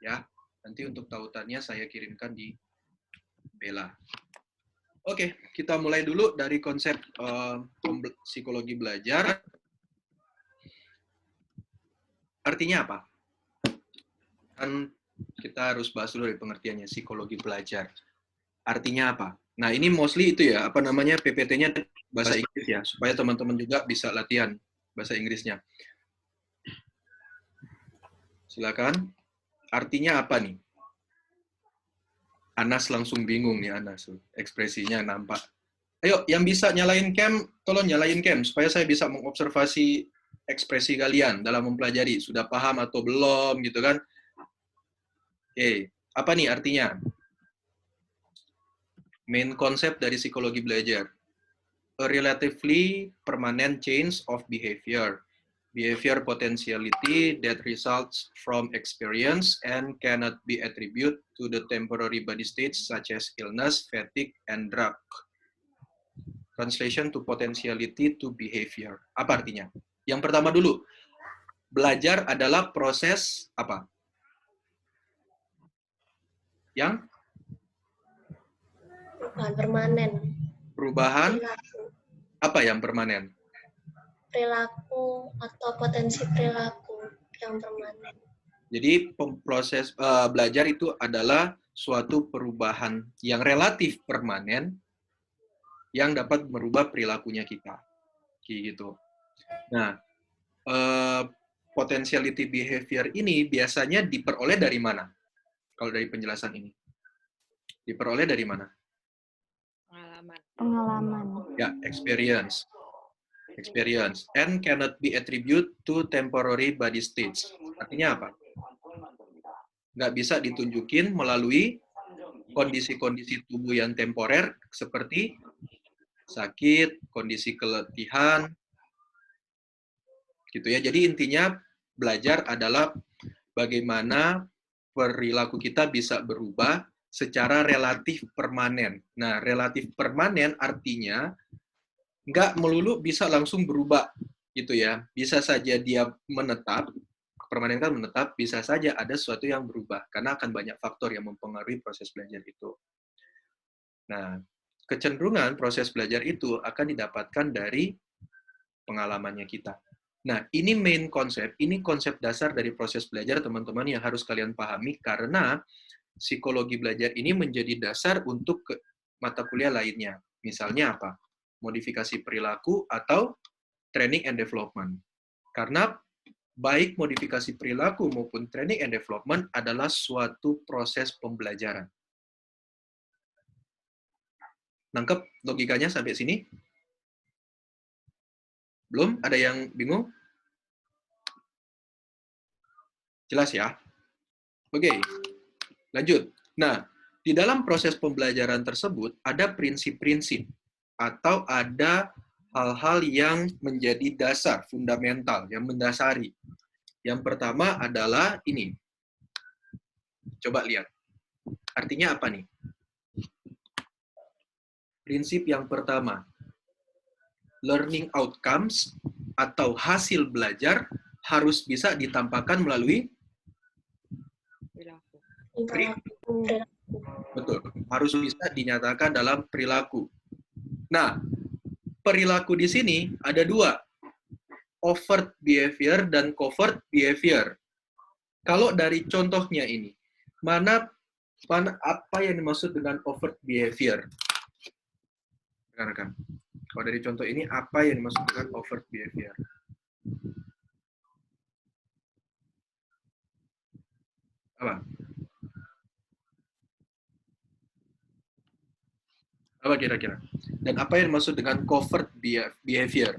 Ya, nanti untuk tautannya saya kirimkan di Bella. Oke, kita mulai dulu dari konsep psikologi belajar. Artinya apa? Kan kita harus bahas dulu dari pengertiannya, psikologi belajar. Artinya apa? Nah, ini mostly itu ya, apa namanya, PPT-nya bahasa Inggris ya, supaya teman-teman juga bisa latihan bahasa Inggrisnya. Silakan. Artinya apa nih? Anas langsung bingung nih, Anas. Ekspresinya nampak. Ayo, yang bisa nyalain cam, tolong nyalain cam, supaya saya bisa mengobservasi ekspresi kalian dalam mempelajari. Sudah paham atau belum, gitu kan? Oke, apa nih artinya? Main konsep dari psikologi belajar. A relatively permanent change of behavior. Behavior potentiality that results from experience and cannot be attributed to the temporary body states such as illness, fatigue, and drug. Translation to potentiality to behavior. Apa artinya? Yang pertama dulu, belajar adalah proses apa? Yang Perubahan permanen. Perubahan apa yang permanen? Perilaku atau potensi perilaku yang permanen. Jadi proses belajar itu adalah suatu perubahan yang relatif permanen yang dapat merubah perilakunya kita. Gitu. Nah, potentiality behavior ini biasanya diperoleh dari mana? Kalau dari penjelasan ini. Diperoleh dari mana? Pengalaman. Ya, experience. Experience. And cannot be attributed to temporary body states. Artinya apa? Nggak bisa ditunjukin melalui kondisi-kondisi tubuh yang temporer seperti sakit, kondisi keletihan, gitu ya. Jadi intinya belajar adalah bagaimana perilaku kita bisa berubah secara relatif permanen. Nah, relatif permanen artinya nggak melulu bisa langsung berubah, gitu ya. Bisa saja dia menetap, permanen kan menetap, bisa saja ada sesuatu yang berubah, karena akan banyak faktor yang mempengaruhi proses belajar itu. Nah, kecenderungan proses belajar itu akan didapatkan dari pengalamannya kita. Nah, ini main konsep, ini konsep dasar dari proses belajar, teman-teman, yang harus kalian pahami, karena psikologi belajar ini menjadi dasar untuk mata kuliah lainnya. Misalnya apa? Modifikasi perilaku atau training and development. Karena baik modifikasi perilaku maupun training and development adalah suatu proses pembelajaran. Nangkep logikanya sampai sini? Belum? Ada yang bingung? Jelas ya? Oke, lanjut. Nah, di dalam proses pembelajaran tersebut ada prinsip-prinsip atau ada hal-hal yang menjadi dasar, fundamental, yang mendasari. Yang pertama adalah ini. Coba lihat. Artinya apa nih? Prinsip yang pertama, learning outcomes atau hasil belajar harus bisa ditampakkan melalui perilaku. Betul, harus bisa dinyatakan dalam perilaku. Nah, perilaku di sini ada dua, overt behavior dan covert behavior. Kalau dari contohnya ini, mana apa yang dimaksud dengan overt behavior? Rekan-rekan, kalau dari contoh ini, apa yang dimaksud dengan overt behavior? Apa? Apa kira-kira? Dan apa yang dimaksud dengan covert behavior?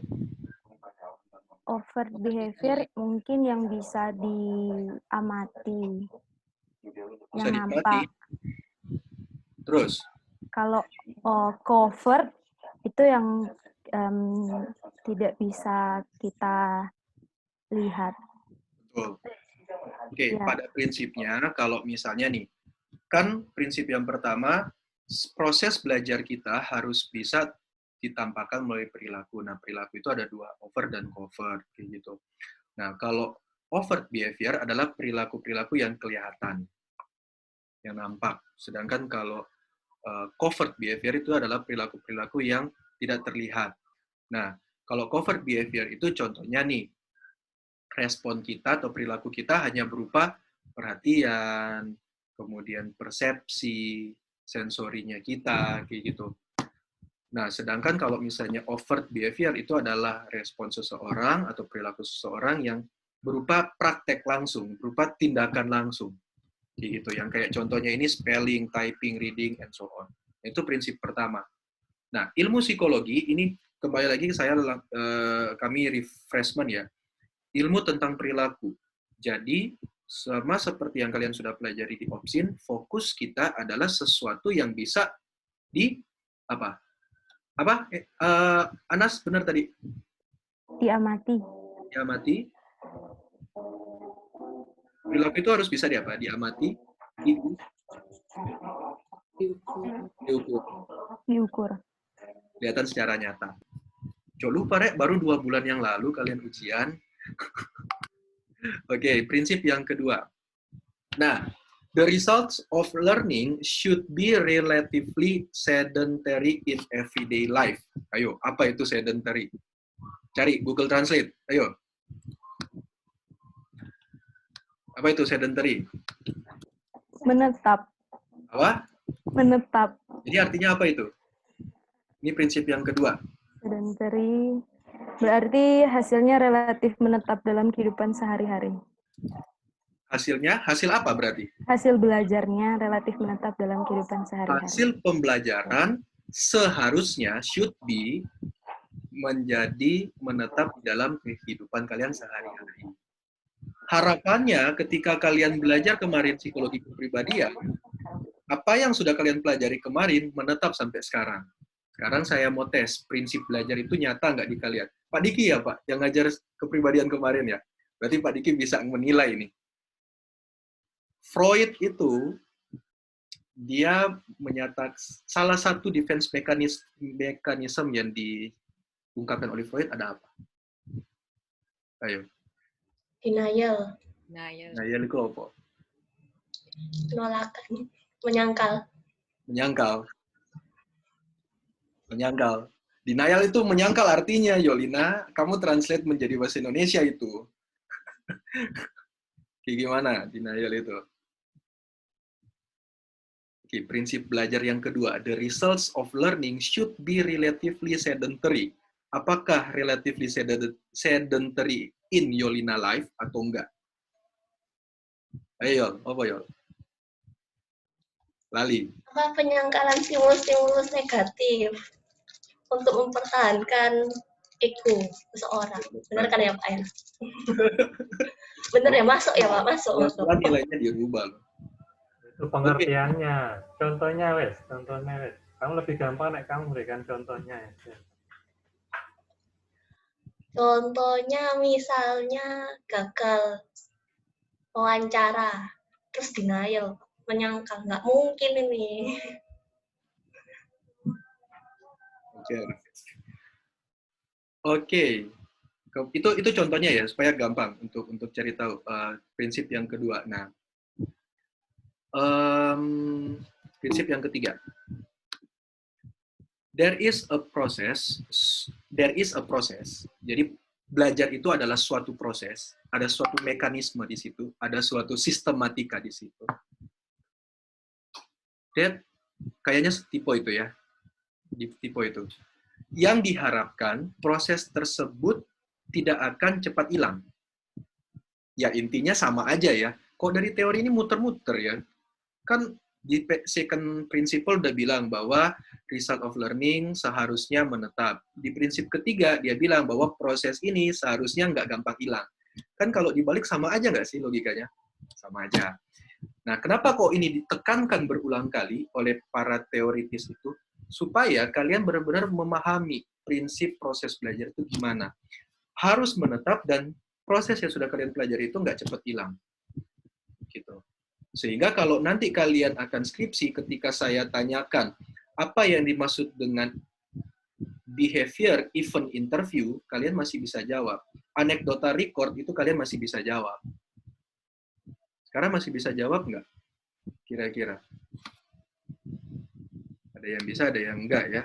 Overt behavior mungkin yang bisa diamati, Bisa yang diamati. nampak. Terus? Kalau covert itu yang tidak bisa kita lihat. Betul. Oke, Ya. pada prinsipnya kalau misalnya nih, kan prinsip yang pertama, proses belajar kita harus bisa ditampakkan melalui perilaku. Nah, perilaku itu ada dua, overt dan covert, kayak gitu. Nah, kalau overt behavior adalah perilaku-perilaku yang kelihatan. yang nampak. Sedangkan kalau covert behavior itu adalah perilaku-perilaku yang tidak terlihat. Nah, kalau covert behavior itu contohnya nih, respon kita atau perilaku kita hanya berupa perhatian, kemudian persepsi, sensorinya kita, kayak gitu. Nah, sedangkan kalau misalnya overt behavior itu adalah respon seseorang atau perilaku seseorang yang berupa praktek langsung, berupa tindakan langsung. Gitu, yang kayak contohnya ini spelling, typing, reading, and so on. Itu prinsip pertama. Nah, ilmu psikologi ini kembali lagi kami refreshment ya. Ilmu tentang perilaku. Jadi, sama seperti yang kalian sudah pelajari di Opsin, fokus kita adalah sesuatu yang bisa di apa? Anas benar tadi? Diamati. Diamati. Perilaku itu harus bisa diamati, diukur. Kelihatan secara nyata. Coba lupa, Rek, baru 2 bulan yang lalu kalian ujian. Oke, prinsip yang kedua. Nah, the results of learning should be relatively sedentary in everyday life. Ayo, apa itu sedentary? Cari Google Translate. Ayo. Apa itu sedentary? Menetap. Apa? Menetap. Jadi artinya apa itu? Ini prinsip yang kedua. Sedentary berarti hasilnya relatif menetap dalam kehidupan sehari-hari. Hasilnya? Hasil apa berarti? Hasil belajarnya relatif menetap dalam kehidupan sehari-hari. Hasil pembelajaran seharusnya should be menjadi menetap dalam kehidupan kalian sehari-hari. Harapannya ketika kalian belajar kemarin psikologi kepribadian, apa yang sudah kalian pelajari kemarin menetap sampai sekarang. Sekarang saya mau tes, prinsip belajar itu nyata nggak di kalian? Pak Diki ya Pak, yang ngajar kepribadian kemarin ya? Berarti Pak Diki bisa menilai ini. Freud itu, dia menyatakan salah satu defense mechanism yang diungkapkan oleh Freud ada apa? Ayo. Denial. Denial itu apa? Penolakan. Menyangkal. Menyangkal. Denial itu menyangkal artinya, Yolina. Kamu translate menjadi bahasa Indonesia itu. Kayak gimana denial itu? Oke, prinsip belajar yang kedua. The results of learning should be relatively sedentary. Apakah relatively sedentary in Yolina life atau enggak? Ayo, Yol. Apa, Yol? Lali. Apa penyangkalan stimulus-stimulus negatif untuk mempertahankan ego seseorang. Benar kan ya Pak ya? Benar ya, masuk ya Pak, masuk. Nilainya dirubah loh. Itu pengertiannya. Contohnya wes. Kamu lebih gampang nek kamu berikan contohnya. Contohnya misalnya gagal wawancara, terus denial, menyangkal, nggak mungkin ini. Oke. Itu contohnya ya supaya gampang untuk cari tahu prinsip yang kedua. Nah, prinsip yang ketiga. There is a process. Jadi belajar itu adalah suatu proses, ada suatu mekanisme di situ, ada suatu sistematika di situ. That kayaknya tipe itu ya. Tipe itu. Yang diharapkan proses tersebut tidak akan cepat hilang. Ya intinya sama aja ya. Kok dari teori ini muter-muter ya? Kan di second principle udah bilang bahwa result of learning seharusnya menetap. Di prinsip ketiga dia bilang bahwa proses ini seharusnya nggak gampang hilang. Kan kalau dibalik sama aja nggak sih logikanya? Sama aja. Nah, kenapa kok ini ditekankan berulang kali oleh para teoritis itu? Supaya kalian benar-benar memahami prinsip proses belajar itu gimana. Harus menetap dan proses yang sudah kalian pelajari itu nggak cepat hilang. Gitu. Sehingga kalau nanti kalian akan skripsi, ketika saya tanyakan apa yang dimaksud dengan behavior event interview, kalian masih bisa jawab. Anekdota record itu kalian masih bisa jawab. Sekarang masih bisa jawab nggak? Kira-kira. Ada yang bisa, ada yang enggak ya.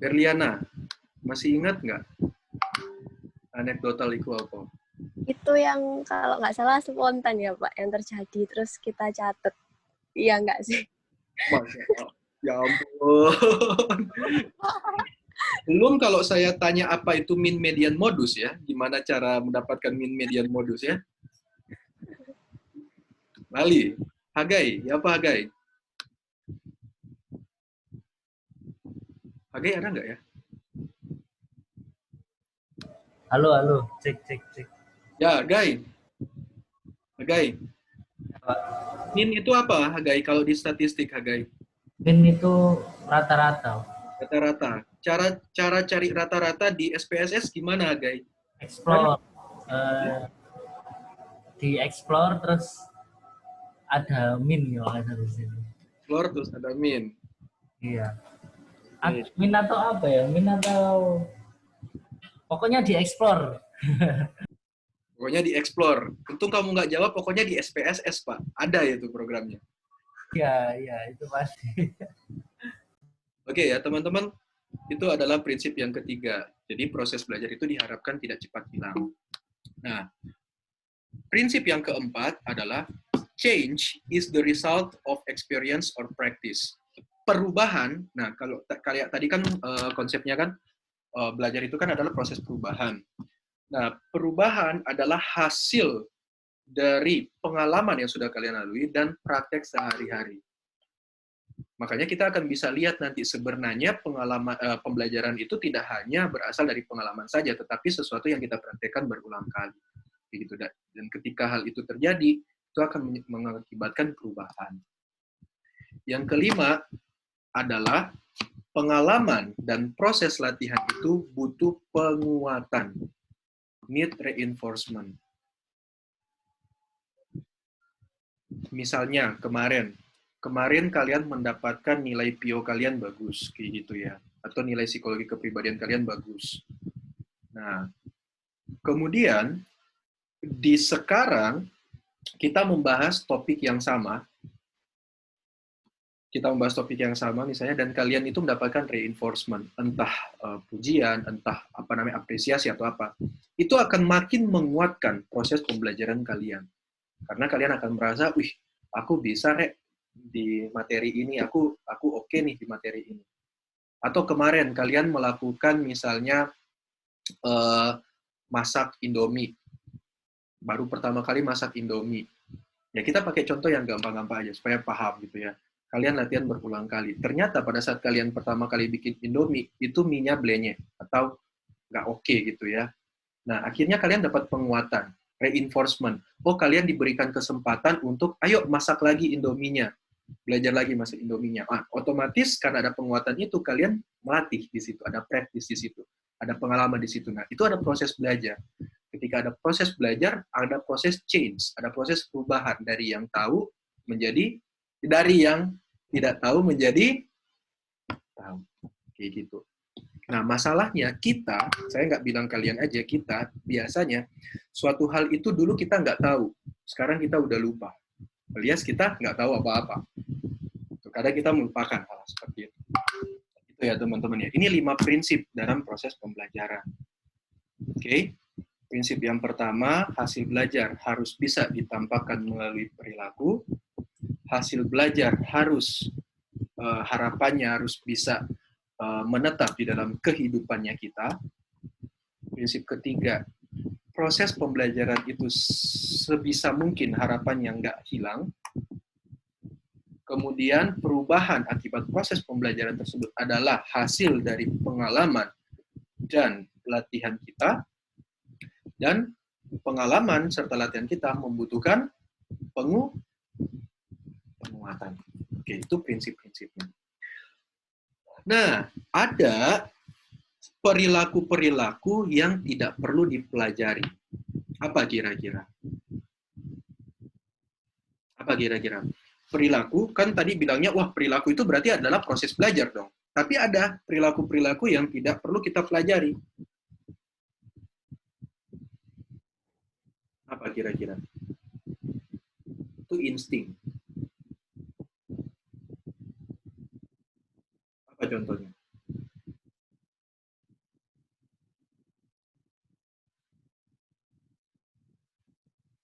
Berliana, masih ingat nggak anekdotal iku apa? Itu yang kalau nggak salah spontan ya Pak, yang terjadi terus kita catat. Iya nggak sih? Masya Allah. Ya ampun. Belum kalau saya tanya apa itu mean median modus ya, gimana cara mendapatkan mean median modus ya. Lali, Hagai, ya apa Hagai? Hagai ada nggak ya? Halo, halo, cek. Ya, Hagai. Hagai. Mean itu apa, Hagai, kalau di statistik, Hagai? Min itu rata-rata. Rata-rata. Cara cari rata-rata di SPSS gimana, Hagai? Explore. Di explore terus ada min ya ada di sini. Explore terus ada mean. Iya. Oke. Min atau apa ya? Min atau pokoknya di explore. Pokoknya di explore. Untung kamu nggak jawab, pokoknya di SPSS, Pak. Ada ya itu programnya. Iya, itu pasti. Oke ya, teman-teman. Itu adalah prinsip yang ketiga. Jadi proses belajar itu diharapkan tidak cepat hilang. Nah, prinsip yang keempat adalah change is the result of experience or practice. Perubahan, nah kalau kayak tadi kan konsepnya kan belajar itu kan adalah proses perubahan. Nah, perubahan adalah hasil dari pengalaman yang sudah kalian lalui dan praktek sehari-hari. Makanya kita akan bisa lihat nanti sebenarnya pengalaman pembelajaran itu tidak hanya berasal dari pengalaman saja, tetapi sesuatu yang kita praktekkan berulang kali. Begitu. Dan ketika hal itu terjadi, itu akan mengakibatkan perubahan. Yang kelima adalah pengalaman dan proses latihan itu butuh penguatan. Need reinforcement. Misalnya kemarin kalian mendapatkan nilai PIO kalian bagus, kayak gitu ya. Atau nilai psikologi kepribadian kalian bagus. Nah, kemudian di sekarang kita membahas topik yang sama. Misalnya, dan kalian itu mendapatkan reinforcement, entah pujian, entah apresiasi atau apa. Itu akan makin menguatkan proses pembelajaran kalian. Karena kalian akan merasa, wih, aku bisa di materi ini, aku oke nih di materi ini. Atau kemarin kalian melakukan misalnya masak Indomie. Baru pertama kali masak Indomie. Ya kita pakai contoh yang gampang-gampang aja supaya paham gitu ya. Kalian latihan berulang kali. Ternyata pada saat kalian pertama kali bikin Indomie, itu mie-nya blenyek atau nggak oke gitu ya. Nah, akhirnya kalian dapat penguatan, reinforcement. Oh, kalian diberikan kesempatan untuk, ayo masak lagi Indominya. Belajar lagi masak Indominya. Otomatis karena ada penguatan itu, kalian melatih di situ, ada practice di situ, ada pengalaman di situ. Nah, itu ada proses belajar. Ketika ada proses belajar, ada proses change, ada proses perubahan dari yang tahu menjadi, dari yang tidak tahu menjadi tahu. Kayak gitu. Nah, masalahnya saya nggak bilang kalian aja, kita biasanya suatu hal itu dulu kita nggak tahu. Sekarang kita udah lupa. Alias kita nggak tahu apa-apa. Kadang kita melupakan hal seperti itu. Itu ya teman-teman ya. Ini 5 prinsip dalam proses pembelajaran. Oke. Prinsip yang pertama, hasil belajar harus bisa ditampakkan melalui perilaku. Hasil belajar harus, harapannya harus bisa menetap di dalam kehidupannya kita. Prinsip ketiga, proses pembelajaran itu sebisa mungkin harapannya nggak hilang. Kemudian perubahan akibat proses pembelajaran tersebut adalah hasil dari pengalaman dan latihan kita. Dan pengalaman serta latihan kita membutuhkan penguatan. Oke, itu prinsip-prinsipnya. Nah, ada perilaku-perilaku yang tidak perlu dipelajari. Apa kira-kira? Perilaku, kan tadi bilangnya, wah perilaku itu berarti adalah proses belajar dong. Tapi ada perilaku-perilaku yang tidak perlu kita pelajari. Apa kira-kira? itu insting. Apa contohnya?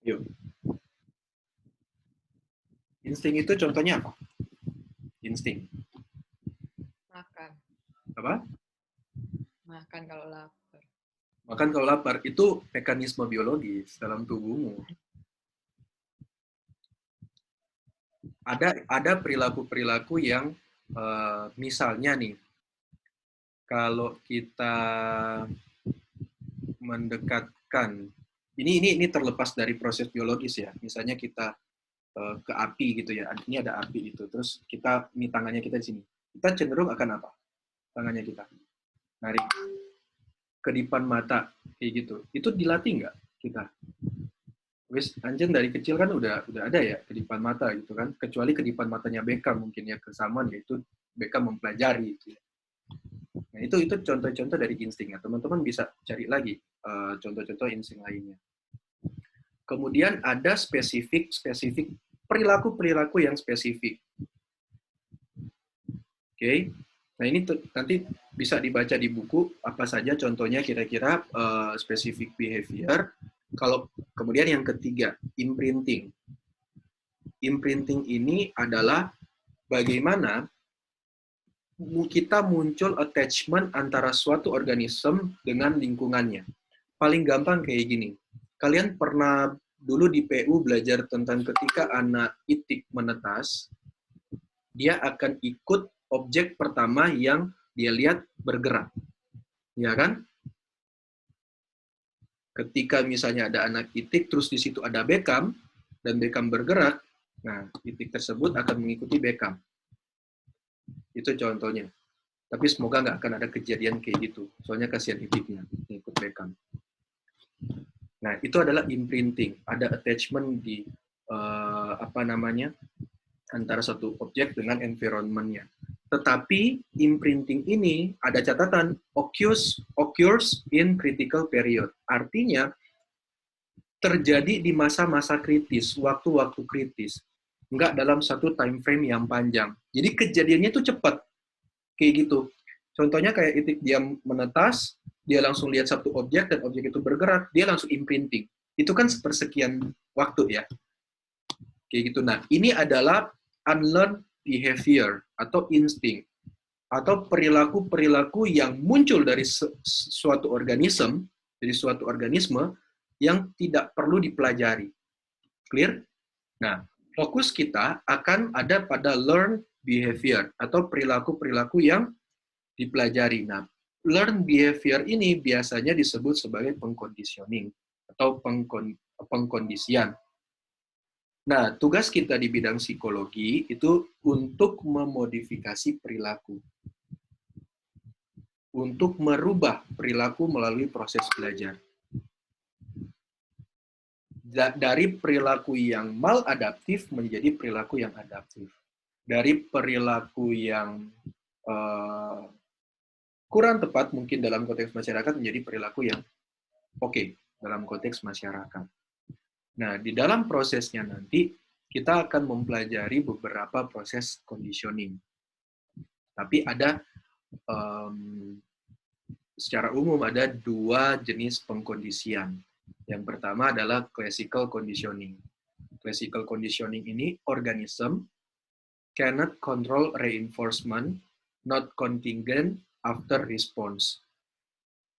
Yuk. Insting itu contohnya apa? Insting. Makan. Apa? Makan kalau lapar. Makan kalau lapar. Itu mekanisme biologis dalam tubuhmu. Ada perilaku-perilaku yang misalnya nih, kalau kita mendekatkan, ini terlepas dari proses biologis ya. Misalnya kita ke api gitu ya. Ini ada api itu. Terus ini tangannya kita di sini. Kita cenderung akan apa? Tangannya kita narik kedipan mata kayak gitu. Itu dilatih nggak kita? Wis anjen dari kecil kan udah ada ya kedipan mata gitu kan. Kecuali kedipan matanya Beckham mungkin ya kesamaan, yaitu Beckham mempelajari itu ya. Nah, itu contoh-contoh dari insting ya. Teman-teman bisa cari lagi contoh-contoh insting lainnya. Kemudian ada spesifik perilaku yang spesifik. Oke. Nah, ini nanti bisa dibaca di buku apa saja contohnya kira-kira specific behavior. Kalau kemudian yang ketiga, imprinting. Imprinting ini adalah bagaimana kita muncul attachment antara suatu organisme dengan lingkungannya. Paling gampang kayak gini. Kalian pernah dulu di PU belajar tentang ketika anak itik menetas, dia akan ikut objek pertama yang dia lihat bergerak. Ya kan? Ketika misalnya ada anak itik, terus di situ ada Beckham, dan Beckham bergerak, nah itik tersebut akan mengikuti Beckham. Itu contohnya. Tapi semoga nggak akan ada kejadian kayak gitu. Soalnya kasihan itiknya, ikut Beckham. Nah, itu adalah imprinting. Ada attachment di, antara satu objek dengan environment-nya. Tetapi imprinting ini ada catatan occurs in critical period. Artinya terjadi di masa-masa kritis, waktu-waktu kritis. Enggak dalam satu time frame yang panjang. Jadi kejadiannya itu cepat. Kayak gitu. Contohnya kayak itik dia menetas, dia langsung lihat satu objek dan objek itu bergerak, dia langsung imprinting. Itu kan sepersekian waktu ya. Kayak gitu. Nah, ini adalah unlearned behavior atau insting atau perilaku-perilaku yang muncul dari suatu organisme yang tidak perlu dipelajari. Clear? Nah, fokus kita akan ada pada learned behavior atau perilaku-perilaku yang dipelajari. Nah, learned behavior ini biasanya disebut sebagai pengconditioning atau pengkondisian. Nah, tugas kita di bidang psikologi itu untuk memodifikasi perilaku. Untuk merubah perilaku melalui proses belajar. Dari perilaku yang maladaptif menjadi perilaku yang adaptif. Dari perilaku yang kurang tepat mungkin dalam konteks masyarakat menjadi perilaku yang oke dalam konteks masyarakat. Nah, di dalam prosesnya nanti, kita akan mempelajari beberapa proses conditioning. Tapi ada, secara umum ada dua jenis pengkondisian. Yang pertama adalah classical conditioning. Classical conditioning ini, organism cannot control reinforcement, not contingent after response.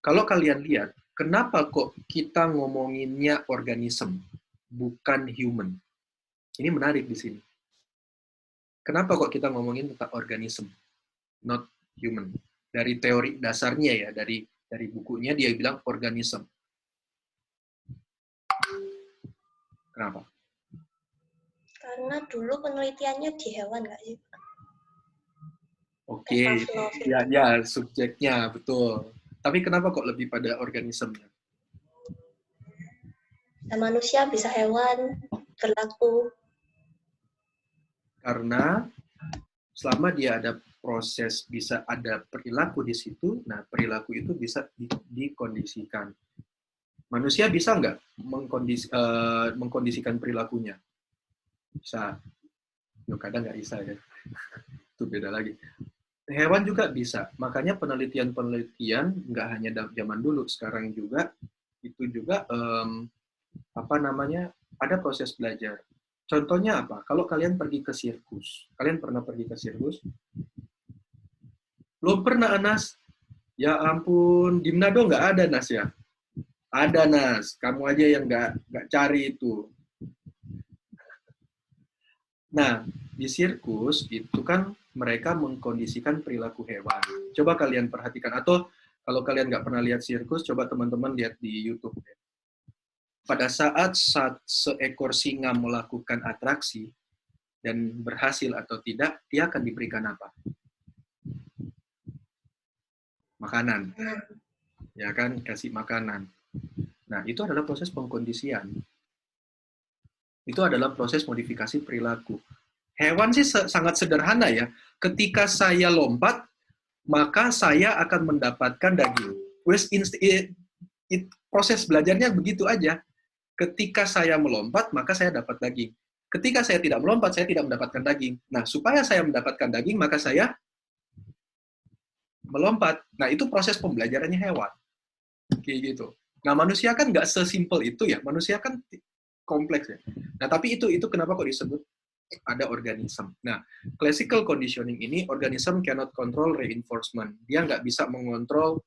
Kalau kalian lihat, kenapa kok kita ngomonginnya organism? Bukan human. Ini menarik di sini. Kenapa kok kita ngomongin tentang organism, not human? Dari teori dasarnya ya, dari bukunya dia bilang organism. Kenapa? Karena dulu penelitiannya di hewan nggak sih? Oke, ya subjeknya betul. Tapi kenapa kok lebih pada organismnya? Bisa manusia, bisa hewan, berlaku. Karena selama dia ada proses, bisa ada perilaku di situ, nah perilaku itu bisa dikondisikan. Manusia bisa nggak mengkondisikan perilakunya? Bisa. Yo, kadang nggak bisa ya. Itu beda lagi. Hewan juga bisa. Makanya penelitian-penelitian nggak hanya zaman dulu, sekarang juga itu juga ada proses belajar. Contohnya apa? Kalau kalian pergi ke sirkus, kalian pernah pergi ke sirkus? Belum pernah, Anas? Ya ampun, di Manado nggak ada, Nas ya? Ada, Nas. Kamu aja yang nggak cari itu. Nah, di sirkus itu kan mereka mengkondisikan perilaku hewan. Coba kalian perhatikan, atau kalau kalian nggak pernah lihat sirkus, coba teman-teman lihat di YouTube. Pada saat seekor singa melakukan atraksi dan berhasil atau tidak, dia akan diberikan apa? Makanan. Ya kan, kasih makanan. Nah, itu adalah proses pengkondisian. Itu adalah proses modifikasi perilaku. Hewan sih sangat sederhana ya. Ketika saya lompat, maka saya akan mendapatkan daging. Proses belajarnya begitu aja. Ketika saya melompat, maka saya dapat daging. Ketika saya tidak melompat, saya tidak mendapatkan daging. Nah, supaya saya mendapatkan daging, maka saya melompat. Nah, itu proses pembelajarannya hewan. Kayak gitu. Nah, manusia kan nggak sesimpel itu ya. Manusia kan kompleks ya. Nah, tapi itu kenapa kok disebut ada organisme. Nah, classical conditioning ini, organism cannot control reinforcement. Dia nggak bisa mengontrol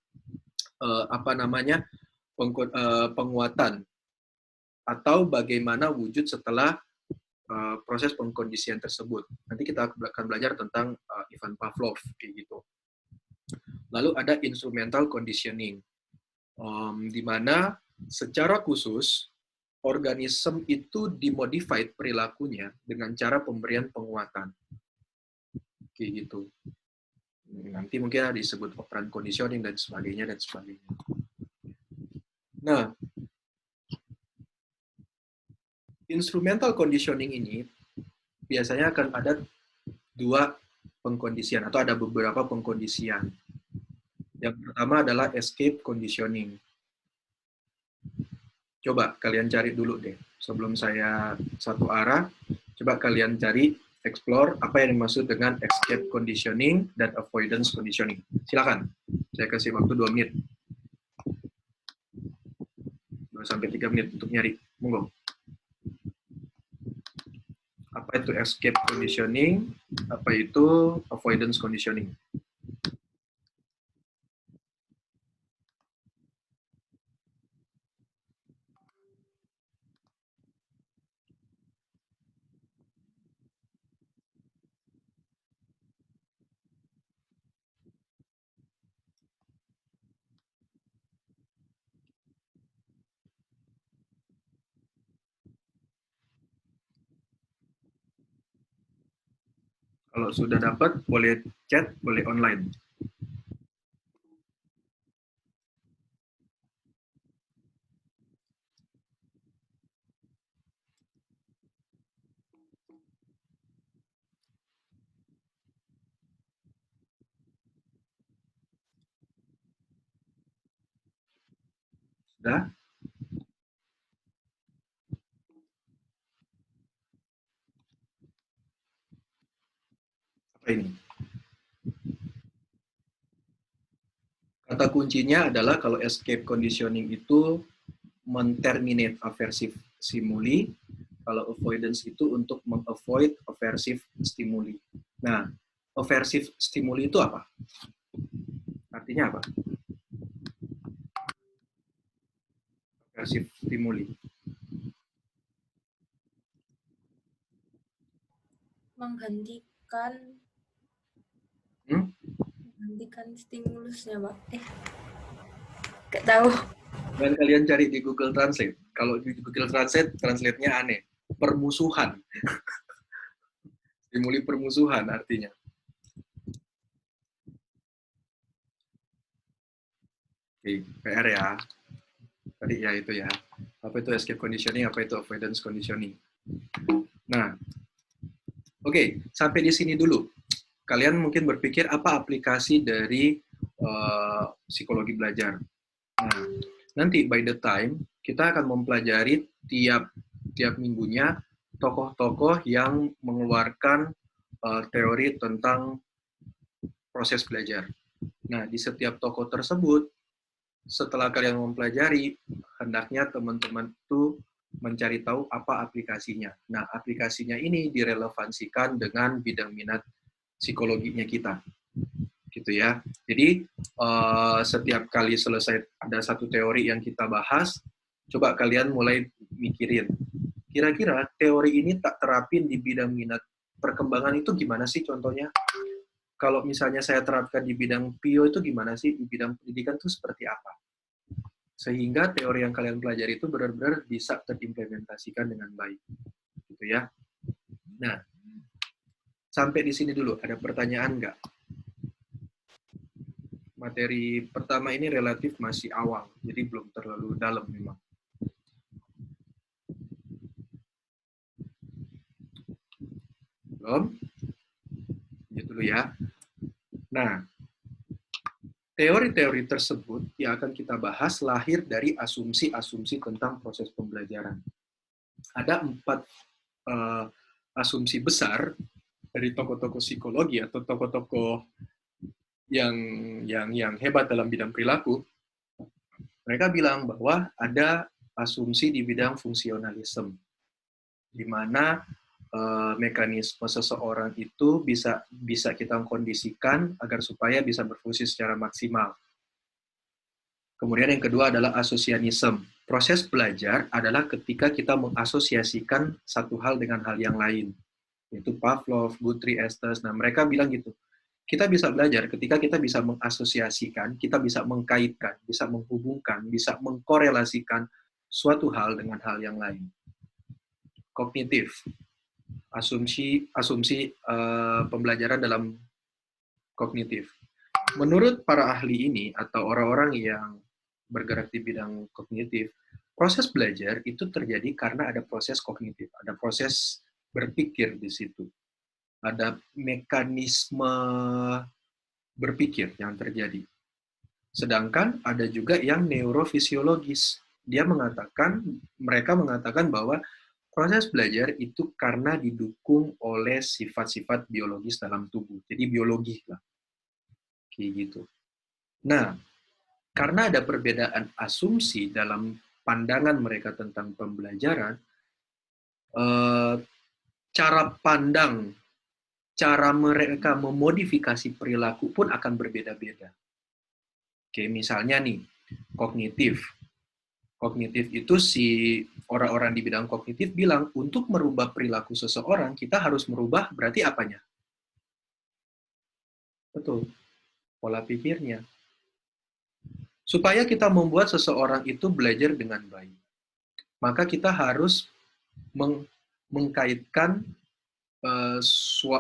penguatan atau bagaimana wujud setelah proses pengkondisian tersebut. Nanti kita akan belajar tentang Ivan Pavlov kayak gitu. Lalu ada instrumental conditioning, di mana secara khusus organisme itu dimodified perilakunya dengan cara pemberian penguatan. Kayak gitu. Nanti mungkin ada disebut operant conditioning dan sebagainya. Nah, instrumental conditioning ini biasanya akan ada dua pengkondisian atau ada beberapa pengkondisian. Yang pertama adalah escape conditioning. Coba kalian cari dulu deh. Sebelum saya satu arah, coba kalian cari, explore apa yang dimaksud dengan escape conditioning dan avoidance conditioning. Silakan. Saya kasih waktu 2 menit. 2-3 menit untuk nyari. Monggo. Apa itu escape conditioning? Apa itu avoidance conditioning? Kalau sudah dapat, boleh chat, boleh online. Sudah? Apa ini? Kata kuncinya adalah kalau escape conditioning itu men-terminate aversive stimuli, kalau avoidance itu untuk meng-avoid aversive stimuli. Nah, aversive stimuli itu apa? Artinya apa? Aversive stimuli. Menghentikan stimulusnya, Pak. Gak tahu. Dan kalian cari di Google Translate. Kalau di Google Translate, translate-nya aneh. Permusuhan. Stimuli permusuhan artinya. Oke, PR ya. Tadi ya itu ya. Apa itu escape conditioning, apa itu avoidance conditioning. Nah, oke, sampai di sini dulu. Kalian mungkin berpikir apa aplikasi dari psikologi belajar. Nah, nanti by the time kita akan mempelajari tiap minggunya tokoh-tokoh yang mengeluarkan teori tentang proses belajar. Nah, di setiap tokoh tersebut, setelah kalian mempelajari, hendaknya teman-teman itu mencari tahu apa aplikasinya. Nah, aplikasinya ini direlevansikan dengan bidang minat psikologinya kita. Gitu ya. Jadi, setiap kali selesai ada satu teori yang kita bahas, coba kalian mulai mikirin, kira-kira teori ini tak terapin di bidang minat perkembangan itu gimana sih contohnya? Kalau misalnya saya terapkan di bidang PIO itu gimana sih? Di bidang pendidikan itu seperti apa? Sehingga teori yang kalian pelajari itu benar-benar bisa terimplementasikan dengan baik. Gitu ya. Nah, sampai di sini dulu. Ada pertanyaan nggak? Materi pertama ini relatif masih awal, jadi belum terlalu dalam memang. Belum? Gitu dulu ya. Nah, teori-teori tersebut yang akan kita bahas lahir dari asumsi-asumsi tentang proses pembelajaran. Ada 4 asumsi besar dari tokoh-tokoh psikologi atau tokoh-tokoh yang hebat dalam bidang perilaku. Mereka bilang bahwa ada asumsi di bidang fungsionalisme, di mana mekanisme seseorang itu bisa kita kondisikan agar supaya bisa berfungsi secara maksimal. Kemudian yang kedua adalah asosianisme. Proses belajar adalah ketika kita mengasosiasikan satu hal dengan hal yang lain. Yaitu Pavlov, Guthrie, Estes. Nah, mereka bilang gitu. Kita bisa belajar ketika kita bisa mengasosiasikan, kita bisa mengkaitkan, bisa menghubungkan, bisa mengkorelasikan suatu hal dengan hal yang lain. Kognitif. Asumsi pembelajaran dalam kognitif. Menurut para ahli ini atau orang-orang yang bergerak di bidang kognitif, proses belajar itu terjadi karena ada proses kognitif, ada proses berpikir di situ. Ada mekanisme berpikir yang terjadi. Sedangkan ada juga yang neurofisiologis. Mereka mengatakan bahwa proses belajar itu karena didukung oleh sifat-sifat biologis dalam tubuh. Jadi biologi lah. Kayak gitu. Nah, karena ada perbedaan asumsi dalam pandangan mereka tentang pembelajaran, cara pandang, cara mereka memodifikasi perilaku pun akan berbeda-beda. Oke, misalnya nih, kognitif. Kognitif itu si orang-orang di bidang kognitif bilang, untuk merubah perilaku seseorang, kita harus merubah berarti apanya? Betul, pola pikirnya. Supaya kita membuat seseorang itu belajar dengan baik, maka kita harus mengkaitkan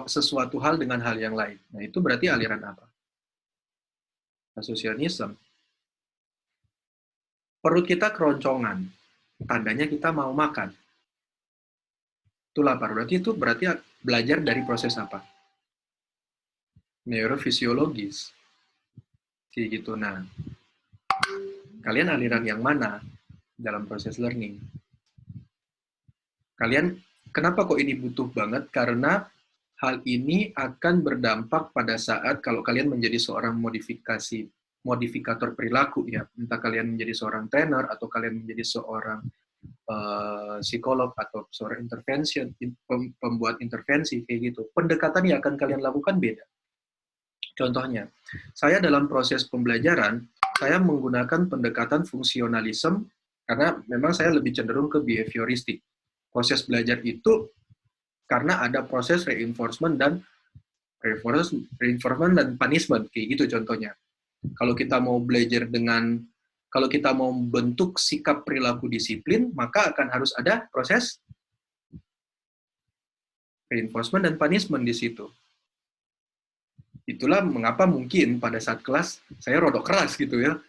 sesuatu hal dengan hal yang lain. Nah, itu berarti aliran apa? Asosianisme. Perut kita keroncongan, tandanya kita mau makan. Itu lapar. Berarti belajar dari proses apa? Neurofisiologis. Kayak gitu. Nah, kalian aliran yang mana dalam proses learning? Kenapa kok ini butuh banget? Karena hal ini akan berdampak pada saat kalau kalian menjadi seorang modifikator perilaku, ya. Entah kalian menjadi seorang trainer, atau kalian menjadi seorang psikolog, atau seorang pembuat intervensi, kayak gitu. Pendekatan yang akan kalian lakukan beda. Contohnya, saya dalam proses pembelajaran, saya menggunakan pendekatan fungsionalisme, karena memang saya lebih cenderung ke behavioristik. Proses belajar itu karena ada proses reinforcement dan punishment, kayak gitu contohnya. Kalau kita mau belajar kalau kita mau membentuk sikap perilaku disiplin, maka akan harus ada proses reinforcement dan punishment di situ. Itulah mengapa mungkin pada saat kelas saya rodok keras gitu ya.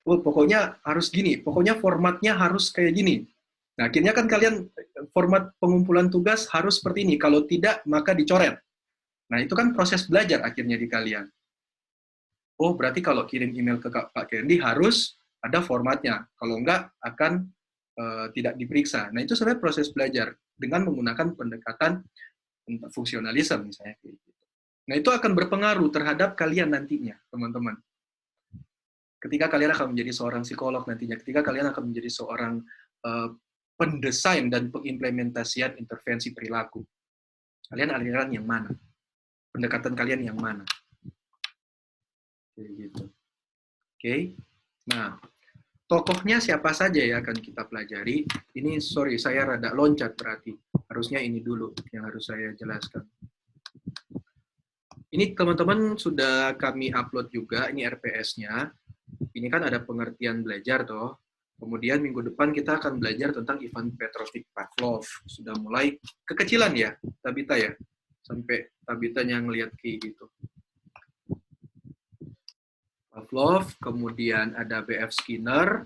Pokoknya harus gini, pokoknya formatnya harus kayak gini. Nah, akhirnya kan kalian format pengumpulan tugas harus seperti ini. Kalau tidak, maka dicoret. Nah, itu kan proses belajar akhirnya di kalian. Oh, berarti kalau kirim email ke Pak Kendi harus ada formatnya. Kalau enggak, akan tidak diperiksa. Nah, itu sebenarnya proses belajar. dengan menggunakan pendekatan fungsionalisme misalnya. Nah, itu akan berpengaruh terhadap kalian nantinya, teman-teman. Ketika kalian akan menjadi seorang psikolog nantinya, ketika kalian akan menjadi seorang pendesain dan pengimplementasian intervensi perilaku, kalian aliran yang mana? Pendekatan kalian yang mana? Kayak gitu. Oke. Nah, tokohnya siapa saja ya akan kita pelajari. Ini sorry, saya rada loncat berarti. Harusnya ini dulu yang harus saya jelaskan. Ini teman-teman sudah kami upload juga, ini RPS-nya. Ini kan ada pengertian belajar toh. Kemudian minggu depan kita akan belajar tentang Ivan Petrovich Pavlov. Sudah mulai kekecilan ya, Tabita ya. Sampai Tabitanya ngelihat kayak gitu. Pavlov, kemudian ada B.F. Skinner,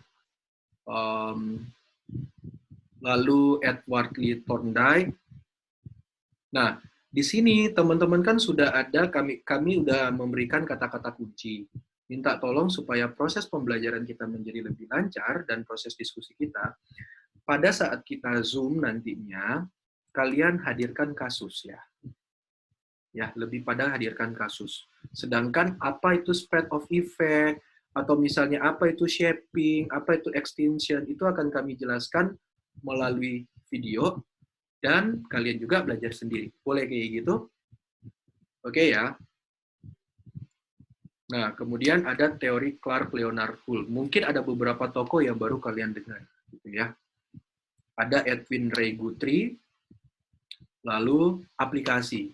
lalu Edward Lee Thorndike. Nah, di sini teman-teman kan sudah ada, kami udah memberikan kata-kata kunci. Minta tolong supaya proses pembelajaran kita menjadi lebih lancar dan proses diskusi kita, pada saat kita Zoom nantinya, kalian hadirkan kasus ya. Ya, lebih pada hadirkan kasus. Sedangkan apa itu spread of effect, atau misalnya apa itu shaping, apa itu extinction, itu akan kami jelaskan melalui video, dan kalian juga belajar sendiri. Boleh kayak gitu? Oke ya. Nah, kemudian ada teori Clark Leonard Hull. Mungkin ada beberapa tokoh yang baru kalian dengar, gitu ya. Ada Edwin Ray Guthrie, lalu aplikasi.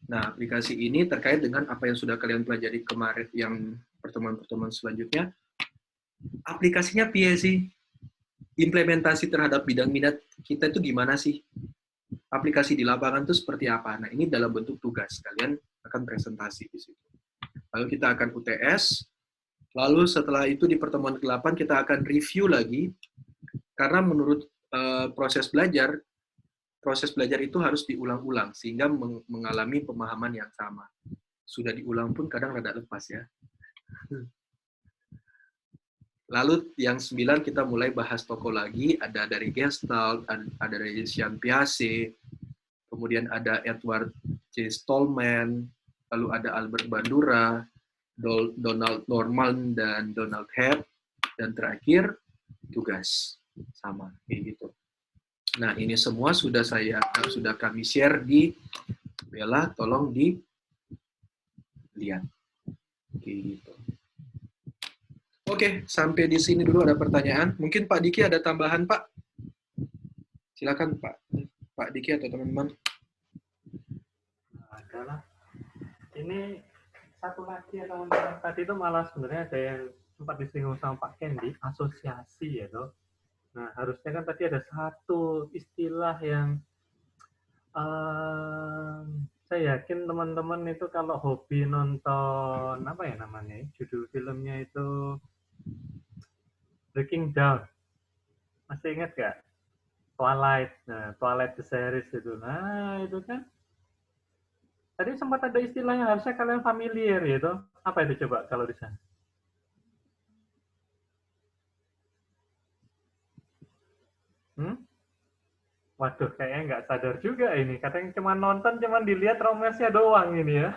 Nah, aplikasi ini terkait dengan apa yang sudah kalian pelajari kemarin, yang pertemuan-pertemuan selanjutnya. Aplikasinya piye sih? Implementasi terhadap bidang minat kita itu gimana sih? Aplikasi di lapangan itu seperti apa? Nah, ini dalam bentuk tugas. Kalian akan presentasi di situ. Lalu kita akan UTS, lalu setelah itu di pertemuan ke-8 kita akan review lagi, karena menurut proses belajar itu harus diulang-ulang, sehingga mengalami pemahaman yang sama. Sudah diulang pun kadang rada lepas ya. Lalu yang 9 kita mulai bahas tokoh lagi, ada dari Gestalt, ada dari Jean Piaget, kemudian ada Edward J. Stallman, lalu ada Albert Bandura, Donald Norman, dan Donald Hebb, dan terakhir tugas sama kayak gitu. Nah, ini semua sudah kami share di Bella, tolong dilihat kayak gitu. Oke, sampai di sini dulu ada pertanyaan. Mungkin Pak Diki ada tambahan, Pak? Silakan Pak Diki atau teman-teman. Adalah ini satu lagi ya teman-teman, tadi itu malah sebenarnya ada yang sempat disinggung sama Pak Kendi, asosiasi ya toh. Nah, harusnya kan tadi ada satu istilah yang saya yakin teman-teman itu kalau hobi nonton apa ya namanya, judul filmnya itu Breaking Down, masih ingat gak? Twilight, nah Twilight the series itu. Nah itu kan tadi sempat ada istilah yang harusnya kalian familiar gitu. Apa itu coba kalau di sana? Waduh, kayaknya nggak sadar juga ini. Katanya cuma nonton, cuma dilihat romance-nya doang ini ya.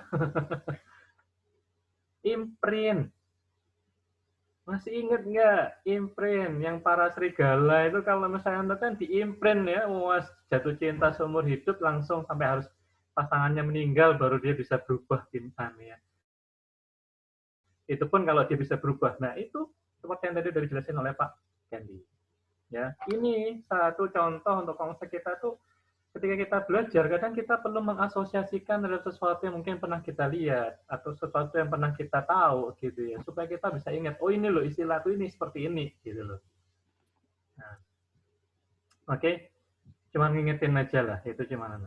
Imprint. Masih inget nggak? Imprint. Yang para serigala itu kalau misalnya nonton di imprint ya, was jatuh cinta seumur hidup langsung sampai harus pasangannya meninggal baru dia bisa berubah bintang ya. Itu pun kalau dia bisa berubah. Nah itu seperti yang tadi sudah dijelasin oleh Pak Kendi. Ya, ini satu contoh untuk konsep kita tuh ketika kita belajar, kadang kita perlu mengasosiasikan dengan sesuatu yang mungkin pernah kita lihat atau sesuatu yang pernah kita tahu gitu ya, supaya kita bisa ingat, oh ini loh istilahku ini seperti ini gitu loh. Nah, oke, cuman ngingetin aja lah, itu cuman.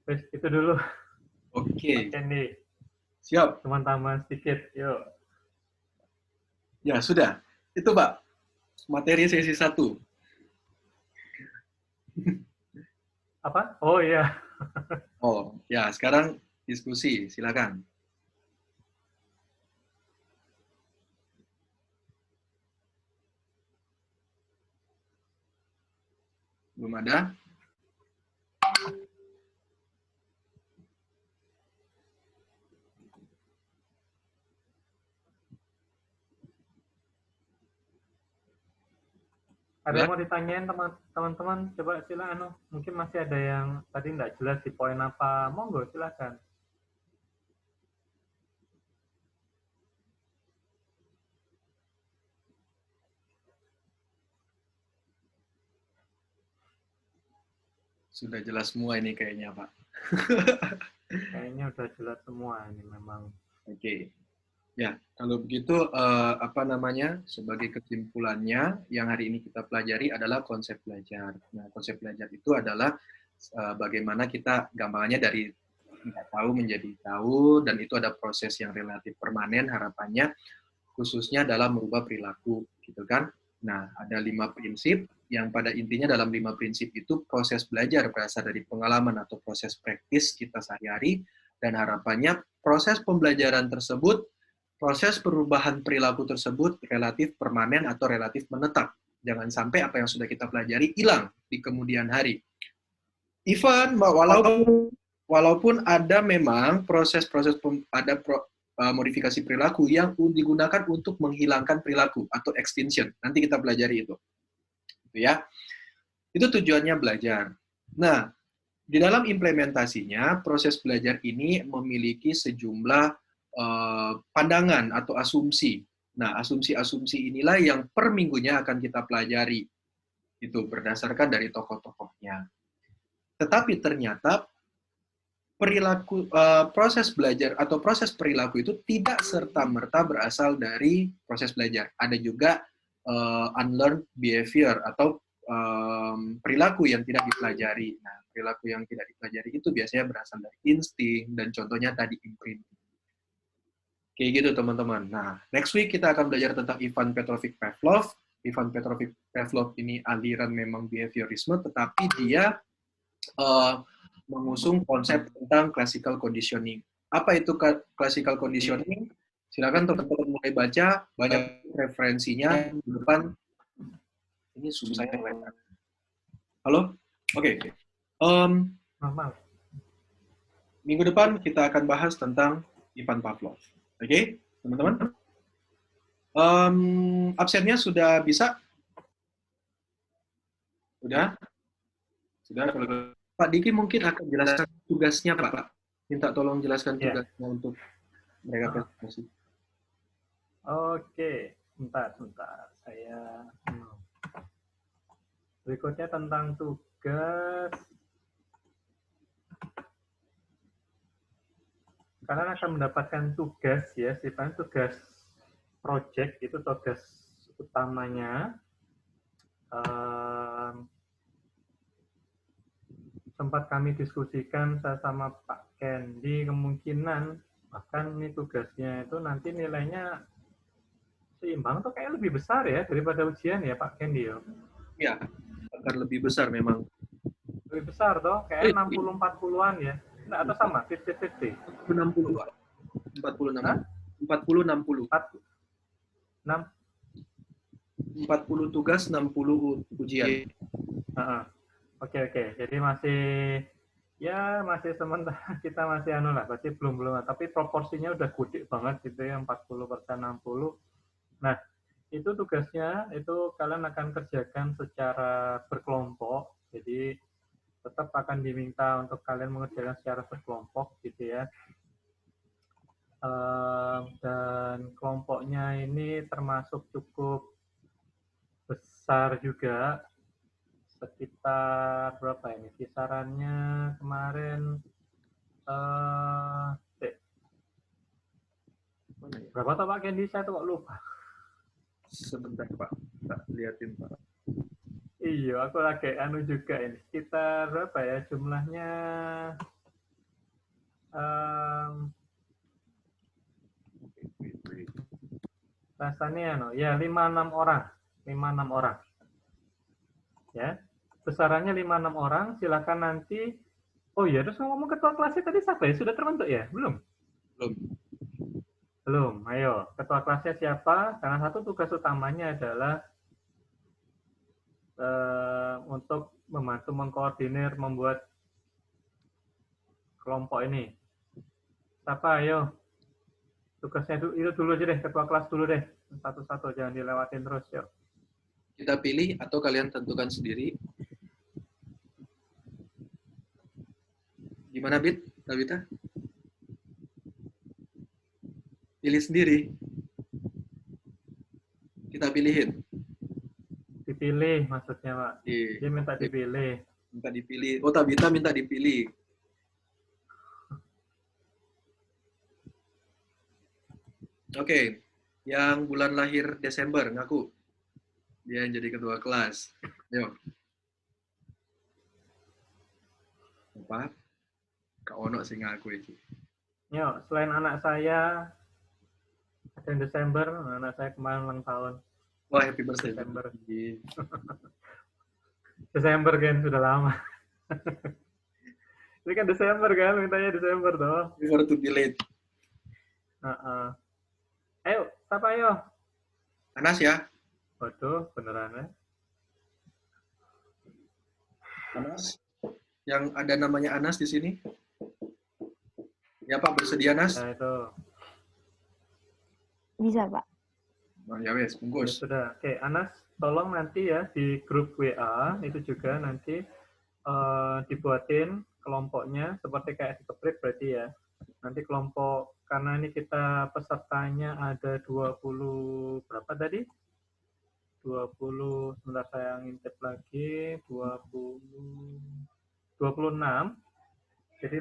Terus itu dulu. Oke. Kendi. Siap. Cuman tambah sedikit, yuk. Ya sudah, itu Pak materi sesi 1. Apa? Oh iya. Oh ya, sekarang diskusi, silakan. Belum ada? Ada yang mau ditanyain teman-teman? Coba silakan. Mungkin masih ada yang tadi nggak jelas di poin apa. Monggo, silakan. Sudah jelas semua ini kayaknya, Pak. Kayaknya udah jelas semua ini memang. Oke. Ya, kalau begitu apa namanya? Sebagai kesimpulannya yang hari ini kita pelajari adalah konsep belajar. Nah, konsep belajar itu adalah bagaimana kita gampangannya dari tidak tahu menjadi tahu, dan itu ada proses yang relatif permanen harapannya, khususnya dalam merubah perilaku, gitu kan? Nah, ada 5 prinsip yang pada intinya dalam 5 prinsip itu proses belajar berasal dari pengalaman atau proses praktis kita sehari-hari, dan harapannya proses pembelajaran tersebut, proses perubahan perilaku tersebut relatif permanen atau relatif menetap. Jangan sampai apa yang sudah kita pelajari hilang di kemudian hari. Even walaupun ada memang proses-proses modifikasi perilaku yang digunakan untuk menghilangkan perilaku atau extinction. Nanti kita pelajari itu. Ya. Itu tujuannya belajar. Nah, di dalam implementasinya, proses belajar ini memiliki sejumlah pandangan atau asumsi. Nah, asumsi-asumsi inilah yang per minggunya akan kita pelajari. Itu berdasarkan dari tokoh-tokohnya. Tetapi ternyata proses belajar atau proses perilaku itu tidak serta-merta berasal dari proses belajar. Ada juga unlearned behavior atau perilaku yang tidak dipelajari. Nah, perilaku yang tidak dipelajari itu biasanya berasal dari insting, dan contohnya tadi imprinting. Kayak gitu, teman-teman. Nah, next week kita akan belajar tentang Ivan Petrovic-Pavlov. Ivan Petrovic-Pavlov ini aliran memang behaviorisme, tetapi dia mengusung konsep tentang classical conditioning. Apa itu classical conditioning? Silakan teman-teman mulai baca, banyak referensinya di depan. Ini Zoom saya lebar. Halo? Oke. Minggu depan kita akan bahas tentang Ivan Pavlov. Oke, teman-teman? Absennya sudah bisa? Sudah? Sudah? Kalau Pak Diki mungkin akan jelaskan tugasnya, Pak. Minta tolong jelaskan tugasnya untuk mereka presentasi. Oke, bentar. Saya berikutnya tentang tugas. Kalian akan mendapatkan tugas ya, sifatnya tugas project, itu tugas utamanya. Sempat kami diskusikan saya sama Pak Kendi, kemungkinan bahkan ini tugasnya itu nanti nilainya seimbang atau kayak lebih besar ya daripada ujian ya Pak Kendi ya? Iya, akan lebih besar memang. Lebih besar toh, kayak 60-40-an ya? Nah, atau sama, 50-50? 60. 40 tugas, 60 ujian. Oke. Jadi masih sementara kita masih lah, berarti belum, tapi proporsinya udah gede banget gitu ya, 40%, 60. Nah, itu tugasnya, itu kalian akan kerjakan secara berkelompok, jadi tetap akan diminta untuk kalian mengerjakan secara berkelompok gitu ya. Dan kelompoknya ini termasuk cukup besar juga, sekitar berapa ini? Kisarannya kemarin berapa toh Pak Kendi? Saya tuh kok lupa. Sebentar Pak, tak liatin Pak. Iya, aku lagi juga ini. Sekitar berapa ya jumlahnya? Rasanya ya 5-6 orang. 5-6 orang. Ya. Besarannya 5-6 orang, silakan nanti. Oh iya, terus ngomong ketua kelasnya tadi siapa ya? Sudah terbentuk ya? Belum? Belum. Ayo, ketua kelasnya siapa? Karena satu tugas utamanya adalah untuk membantu mengkoordinir, membuat kelompok ini. Siapa? Ayo. Tugasnya itu dulu aja deh, ketua kelas dulu deh. Satu-satu, jangan dilewatin terus, yuk. Kita pilih atau kalian tentukan sendiri. Gimana, Bit? Tabita? Pilih sendiri. Kita pilihin. Dipilih maksudnya, Pak. Iya. Dia minta dipilih. Minta dipilih. Oh, Tabita minta dipilih. Oke. Yang bulan lahir Desember, ngaku. Dia yang jadi ketua kelas. Ayo. Apa? Kak Ono sih ngaku itu. Yo, selain anak saya, ada yang Desember, anak saya kemarin ulang tahun. Wah, happy birthday. Desember. Iya. Desember kan, sudah lama. Ini kan Desember kan, mintanya Desember toh. Before to be late. Ayo, siapa ayo? Anas ya? Waduh, beneran ya. Anas? Yang ada namanya Anas di sini? Ya Pak, bersedia Anas? Nah itu. Bisa, Pak. Oh, ya wes, Ya, bungkus. sudah. Oke, Anas, tolong nanti ya di grup WA itu juga nanti dibuatin kelompoknya seperti kayak di Keprit berarti ya. Nanti kelompok, karena ini kita pesertanya ada 20, berapa tadi? 20, sebentar saya ngintip lagi, 26. Jadi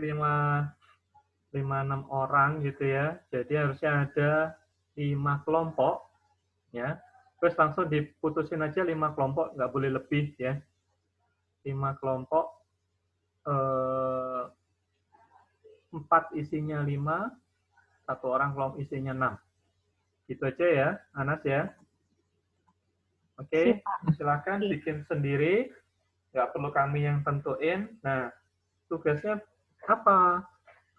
5-6 orang gitu ya. Jadi harusnya ada 5 kelompok ya. Terus langsung diputusin aja 5 kelompok, nggak boleh lebih ya. 5 kelompok, 4 isinya 5, 1 orang kelompok isinya 6. Gitu aja ya, Anas ya. Oke, silakan bikin sendiri, nggak perlu kami yang tentuin. Nah, tugasnya apa?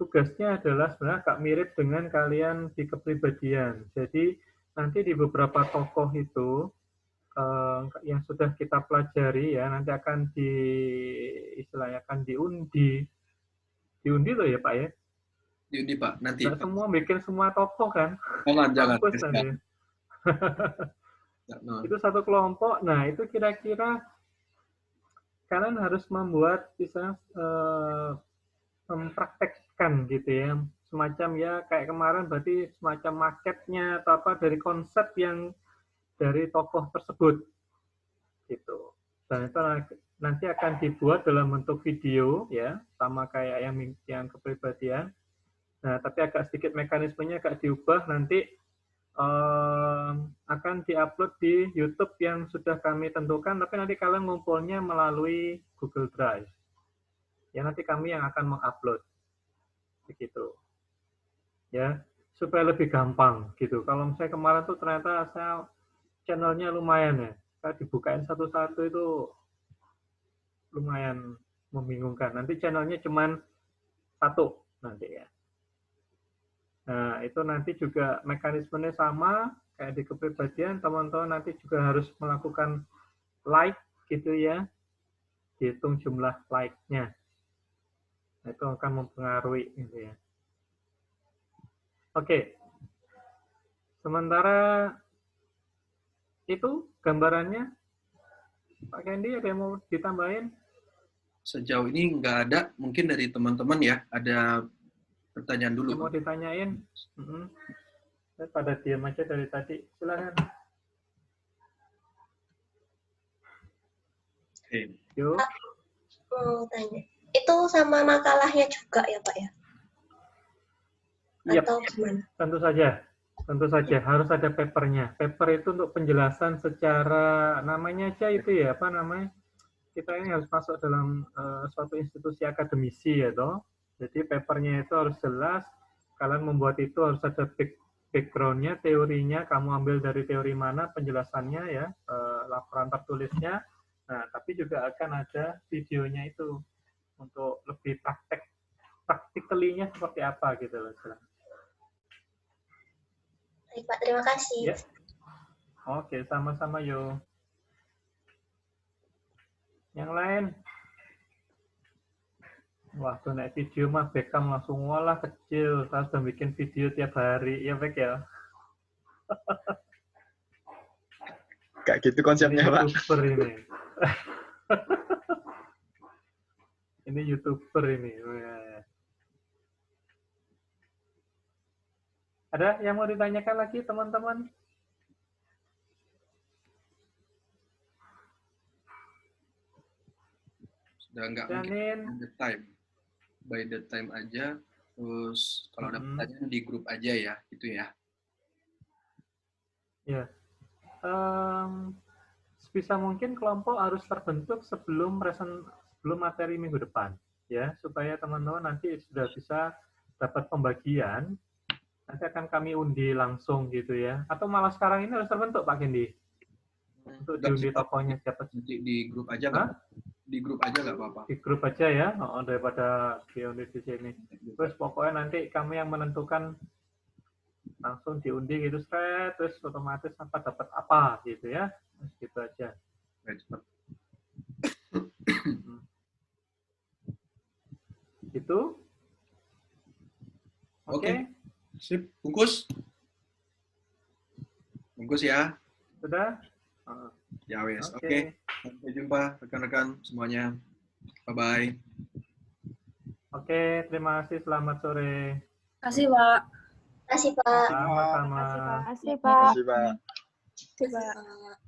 Tugasnya adalah sebenarnya agak mirip dengan kalian di kepribadian. Jadi nanti di beberapa tokoh itu yang sudah kita pelajari ya, nanti akan istilahnya akan diundi loh ya Pak ya. Diundi Pak, nanti. Nggak semua bikin semua tokoh kan? Jangan. Bagus nanti. No. Itu satu kelompok. Nah, itu kira-kira kalian harus membuat bisa mempraktekkan gitu ya. Semacam ya kayak kemarin berarti semacam marketnya atau apa dari konsep yang dari tokoh tersebut. Gitu. Dan itu nanti akan dibuat dalam bentuk video ya, sama kayak yang kepribadian. Nah, tapi agak sedikit mekanismenya agak diubah nanti akan diupload di YouTube yang sudah kami tentukan, tapi nanti kalian ngumpulnya melalui Google Drive. Ya, nanti kami yang akan mengupload. Begitu. Ya, supaya lebih gampang gitu. Kalau misalnya kemarin tuh ternyata saya channelnya lumayan ya. Saya dibukain satu-satu itu lumayan membingungkan. Nanti channelnya cuman 1 nanti ya. Nah, itu nanti juga mekanismenya sama, kayak di kepribadian, teman-teman nanti juga harus melakukan like, gitu ya. Dihitung jumlah like-nya. Nah, itu akan mempengaruhi, gitu ya. Oke. Sementara itu gambarannya, Pak Kendi, ada yang mau ditambahin? Sejauh ini nggak ada, mungkin dari teman-teman ya, ada pertanyaan dulu. Yang mau ditanyain? Saya pada diam aja dari tadi. Silakan. Oke. Yuk. Mau tanya. Itu sama makalahnya juga ya Pak ya? Yep. Atau gimana? Tentu saja harus ada papernya. Paper itu untuk penjelasan secara namanya aja itu ya, apa namanya? Kita ini harus masuk dalam suatu institusi akademisi ya toh. Jadi papernya itu harus jelas. Kalian membuat itu harus ada background-nya, teorinya. Kamu ambil dari teori mana, penjelasannya ya, laporan tertulisnya. Nah, tapi juga akan ada videonya itu untuk lebih practically-nya seperti apa gitu loh. Baik Pak, terima kasih. Ya. Oke, sama-sama yo. Yang lain? Wah, tuh naik video mah Beckham langsung walah kecil. Saya sudah bikin video tiap hari. Ya, Bek ya? Kayak gitu Ini konsepnya, Pak. YouTuber ini. Ini YouTuber ini. Ada yang mau ditanyakan lagi teman-teman? Sudah nggak mungkin Janin. by the time. By the time aja. Terus kalau ada Mhm. pertanyaan di grup aja ya, gitu ya. Ya. Sebisa mungkin kelompok harus terbentuk sebelum materi minggu depan, ya, supaya teman-teman nanti sudah bisa dapat pembagian. Nanti akan kami undi langsung gitu ya. Atau malah sekarang ini harus terbentuk Pak Kendi untuk Nggak diundi sih, Pak. tokonya dapat Nanti di grup aja Hah? nggak? Di grup aja nggak apa-apa. di grup aja ya, daripada diundi di sini. Terus pokoknya nanti kami yang menentukan langsung diundi gitu, terus otomatis apa dapat apa gitu ya, terus gitu aja. Baik, cepat. Gitu. Oke. Oke, Sip, bungkus. Bungkus ya. sudah. Ya wes. Oke. Oke. Sampai jumpa rekan-rekan semuanya. Bye-bye. Oke, terima kasih. Selamat sore. Kasih, Pak. Terima kasih, Pak. Sama-sama. Terima kasih, Pak. Terima kasih, Pak. Coba. Pak.